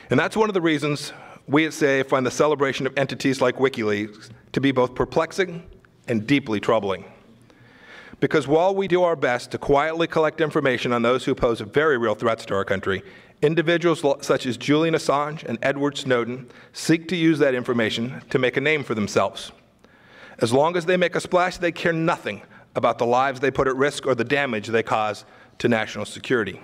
And that's one of the reasons we at SAE find the celebration of entities like Wikileaks to be both perplexing and deeply troubling. Because while we do our best to quietly collect information on those who pose very real threats to our country, individuals such as Julian Assange and Edward Snowden seek to use that information to make a name for themselves. As long as they make a splash, they care nothing about the lives they put at risk or the damage they cause to national security.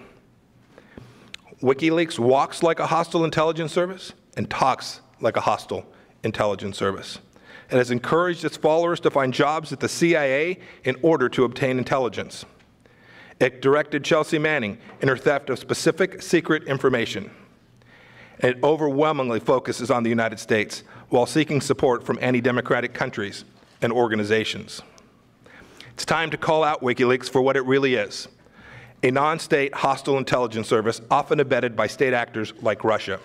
WikiLeaks walks like a hostile intelligence service and talks like a hostile intelligence service. It has encouraged its followers to find jobs at the CIA in order to obtain intelligence. It directed Chelsea Manning in her theft of specific secret information. And it overwhelmingly focuses on the United States while seeking support from anti-democratic countries and organizations. It's time to call out WikiLeaks for what it really is: a non-state hostile intelligence service often abetted by state actors like Russia.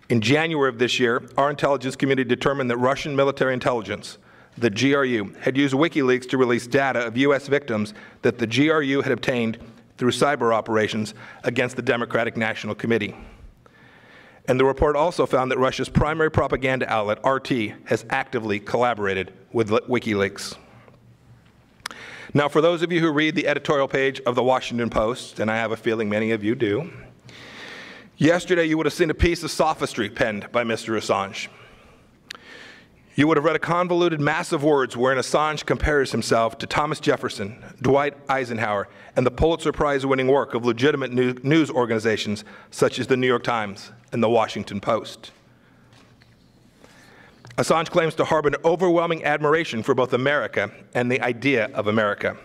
In January of this year, our intelligence community determined that Russian military intelligence, the GRU, had used WikiLeaks to release data of U.S. victims that the GRU had obtained through cyber operations against the Democratic National Committee. And the report also found that Russia's primary propaganda outlet, RT, has actively collaborated with WikiLeaks. Now, for those of you who read the editorial page of the Washington Post, and I have a feeling many of you do, yesterday you would have seen a piece of sophistry penned by Mr. Assange. You would have read a convoluted mass of words wherein Assange compares himself to Thomas Jefferson, Dwight Eisenhower, and the Pulitzer Prize-winning work of legitimate news organizations such as the New York Times and the Washington Post. Assange claims to harbor an overwhelming admiration for both America and the idea of America.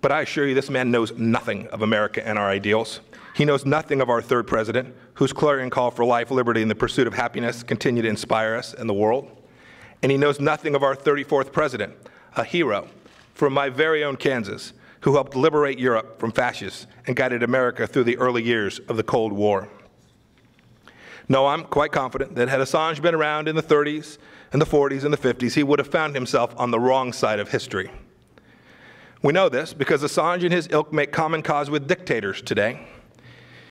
But I assure you, this man knows nothing of America and our ideals. He knows nothing of our third president, whose clarion call for life, liberty, and the pursuit of happiness continue to inspire us and the world. And he knows nothing of our 34th president, a hero from my very own Kansas, who helped liberate Europe from fascists and guided America through the early years of the Cold War. No, I'm quite confident that had Assange been around in the 30s and the 40s and the 50s, he would have found himself on the wrong side of history. We know this because Assange and his ilk make common cause with dictators today.